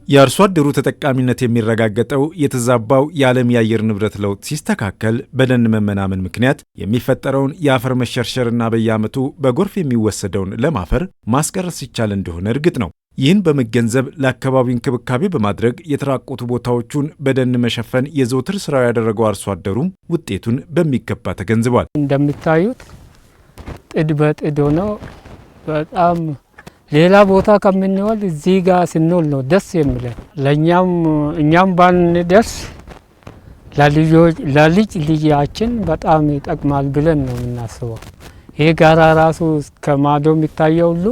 የአርሶ አደሩ ተጠቃሚነት የሚረጋገጠው የተዛባው የዓለም የአየር ንብረት ለውጥ ሲስተካከል በደን መመናመን ምክንያት የሚፈጠረውን የአፈር መሸርሸርና በየዓመቱ በጎርፍ የሚወሰደውን ለም አፈር ማስቀረት ሲቻል እንደሆነ እርግጥ ነው። ይህን በመገንዘብ ለአካባቢው እንክብካቤ በማድረግ የተራቆቱ ቦታዎቹን በደን መሸፈን የዘውትር ስራው ያደረገው አርሶ አደሩም ውጤቱን በሚገባ ተገንዝቧል። እንደምታዩት ጥድ በጥድ ሆኖ በጣም ሌላ ቦታ ከምንወል እዚህ ጋር ስንውል ነው ደስ የሚለን። እኛም ባንደርስ ለልጅ ልጃችን በጣም ይጠቅማል ብለን ነው የምናስበው። ይሄ ጋራ ራሱ ከማዶ የሚታየው ሁሉ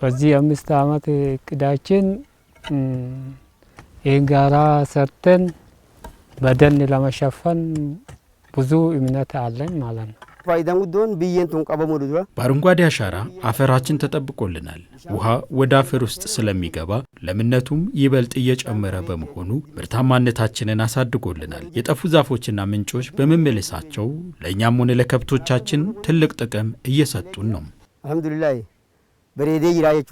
በዚህ 5 ዓመት እቅዳችን ይሄ ጋራ ሰርተን በደን ለመሸፈን ብዙ እምነት አለን ማለት ነው። በአረንጓዴ አሻራ አፈራችን ተጠብቆልናል። ውሃ ወደ አፈር ውስጥ ስለሚገባ ለምነቱም ይበልጥ እየጨመረ በመሆኑ ምርታማነታችንን አሳድጎልናል። የጠፉ ዛፎችና ምንጮች በመመለሳቸው ለእኛም ሆነ ለከብቶቻችን ትልቅ ጥቅም እየሰጡን ነው። አልሐምዱሊላህ በሬዴ ይራየቹ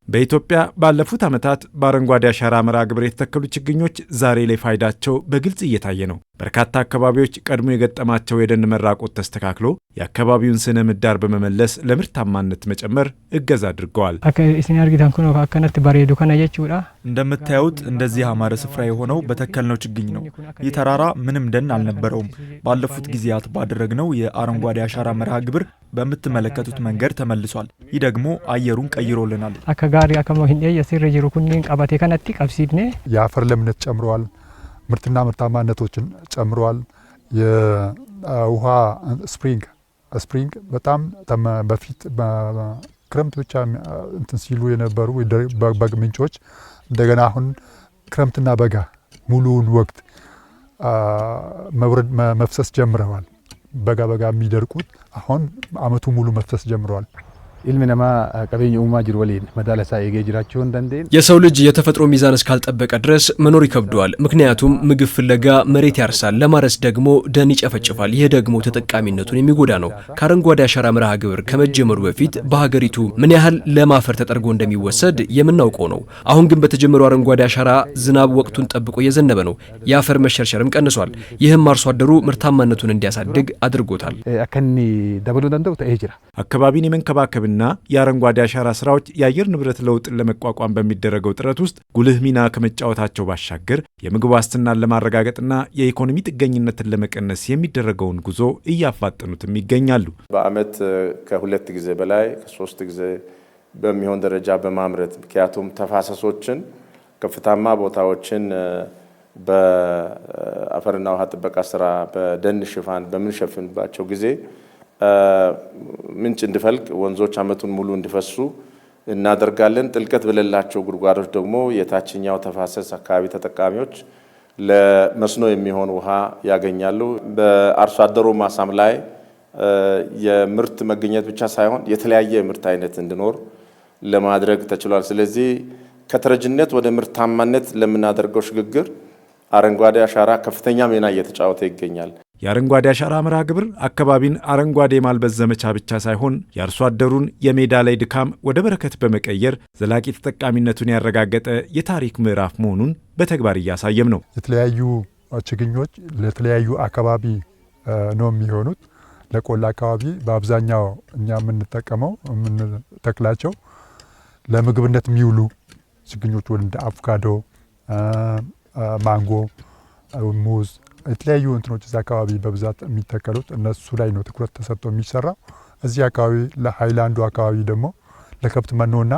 በኢትዮጵያ ባለፉት ዓመታት በአረንጓዴ አሻራ መርሃ ግብር የተተከሉ ችግኞች ዛሬ ላይ ፋይዳቸው በግልጽ እየታየ ነው። በርካታ አካባቢዎች ቀድሞ የገጠማቸው የደን መራቆት ተስተካክሎ የአካባቢውን ስነ ምህዳር በመመለስ ለምርታማነት መጨመር እገዛ አድርገዋል። እንደምታዩት እንደዚህ አማረ ስፍራ የሆነው በተከልነው ችግኝ ነው። ይህ ተራራ ምንም ደን አልነበረውም። ባለፉት ጊዜያት ባደረግነው የአረንጓዴ አሻራ መርሃ ግብር በምትመለከቱት መንገድ ተመልሷል። ይህ ደግሞ አየሩን ቀይሮልናል። የአፈር ለምነት ጨምሯል። ምርትና ምርታማነቶችን ጨምሯል። የውሃ ስፕሪንግ በጣም በፊት ክረምት ብቻ እንትን ሲሉ የነበሩ በግ ምንጮች እንደገና አሁን ክረምትና በጋ ሙሉውን ወቅት መፍሰስ ጀምረዋል። በጋ የሚደርቁት አሁን አመቱ ሙሉ መፍሰስ ጀምረዋል። ኢልሚነማ ቀበኝ ኡማ ጅር ወሊን መዳለሳ የገጅራቸው እንደንዴን የሰው ልጅ የተፈጥሮ ሚዛን እስካልጠበቀ ድረስ መኖር ይከብደዋል። ምክንያቱም ምግብ ፍለጋ መሬት ያርሳል፣ ለማረስ ደግሞ ደን ይጨፈጭፋል። ይህ ደግሞ ተጠቃሚነቱን የሚጎዳ ነው። ከአረንጓዴ አሻራ መርሃ ግብር ከመጀመሩ በፊት በሀገሪቱ ምን ያህል ለም አፈር ተጠርጎ እንደሚወሰድ የምናውቀው ነው። አሁን ግን በተጀመረው አረንጓዴ አሻራ ዝናብ ወቅቱን ጠብቆ እየዘነበ ነው። የአፈር መሸርሸርም ቀንሷል። ይህም አርሶ አደሩ ምርታማነቱን እንዲያሳድግ አድርጎታል። አከኒ ደብሎ ደንደው ተይጅራ አካባቢን የመንከባከብና የአረንጓዴ አሻራ ስራዎች የአየር ንብረት ለውጥን ለመቋቋም በሚደረገው ጥረት ውስጥ ጉልህ ሚና ከመጫወታቸው ባሻገር የምግብ ዋስትናን ለማረጋገጥና የኢኮኖሚ ጥገኝነትን ለመቀነስ የሚደረገውን ጉዞ እያፋጠኑትም ይገኛሉ። በአመት ከ2 ጊዜ በላይ ከ3 ጊዜ በሚሆን ደረጃ በማምረት ምክንያቱም ተፋሰሶችን ከፍታማ ቦታዎችን በአፈርና ውሃ ጥበቃ ስራ በደን ሽፋን በምንሸፍንባቸው ጊዜ ምንጭ እንዲፈልቅ ወንዞች አመቱን ሙሉ እንዲፈሱ እናደርጋለን። ጥልቀት በሌላቸው ጉድጓዶች ደግሞ የታችኛው ተፋሰስ አካባቢ ተጠቃሚዎች ለመስኖ የሚሆን ውሃ ያገኛሉ። በአርሶ አደሩ ማሳም ላይ የምርት መገኘት ብቻ ሳይሆን የተለያየ ምርት አይነት እንዲኖር ለማድረግ ተችሏል። ስለዚህ ከተረጅነት ወደ ምርታማነት ለምናደርገው ሽግግር አረንጓዴ አሻራ ከፍተኛ ሚና እየተጫወተ ይገኛል። የአረንጓዴ አሻራ መርሃ ግብር አካባቢን አረንጓዴ ማልበስ ዘመቻ ብቻ ሳይሆን የአርሶ አደሩን የሜዳ ላይ ድካም ወደ በረከት በመቀየር ዘላቂ ተጠቃሚነቱን ያረጋገጠ የታሪክ ምዕራፍ መሆኑን በተግባር እያሳየም ነው። የተለያዩ ችግኞች ለተለያዩ አካባቢ ነው የሚሆኑት። ለቆላ አካባቢ በአብዛኛው እኛ የምንተክላቸው ለምግብነት የሚውሉ ችግኞች እንደ አቮካዶ፣ ማንጎ፣ ሙዝ የተለያዩ እንትኖች እዛ አካባቢ በብዛት የሚተከሉት እነሱ ላይ ነው ትኩረት ተሰጥቶ የሚሰራው። እዚህ አካባቢ ለሃይላንዱ አካባቢ ደግሞ ለከብት መኖና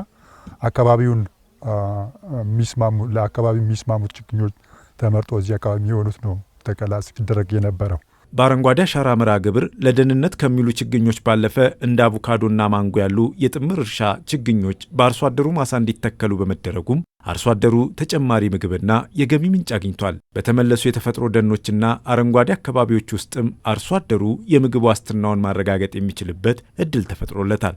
አካባቢውን የሚስማሙት ችግኞች ተመርጦ እዚህ አካባቢ የሚሆኑት ነው ተከላ ሲደረግ የነበረው። በአረንጓዴ አሻራ መርሃ ግብር ለደህንነት ከሚውሉ ችግኞች ባለፈ እንደ አቮካዶና ማንጎ ያሉ የጥምር እርሻ ችግኞች በአርሶ አደሩ ማሳ እንዲተከሉ በመደረጉም አርሶ አደሩ ተጨማሪ ምግብና የገቢ ምንጭ አግኝቷል። በተመለሱ የተፈጥሮ ደኖችና አረንጓዴ አካባቢዎች ውስጥም አርሶ አደሩ የምግብ ዋስትናውን ማረጋገጥ የሚችልበት እድል ተፈጥሮለታል።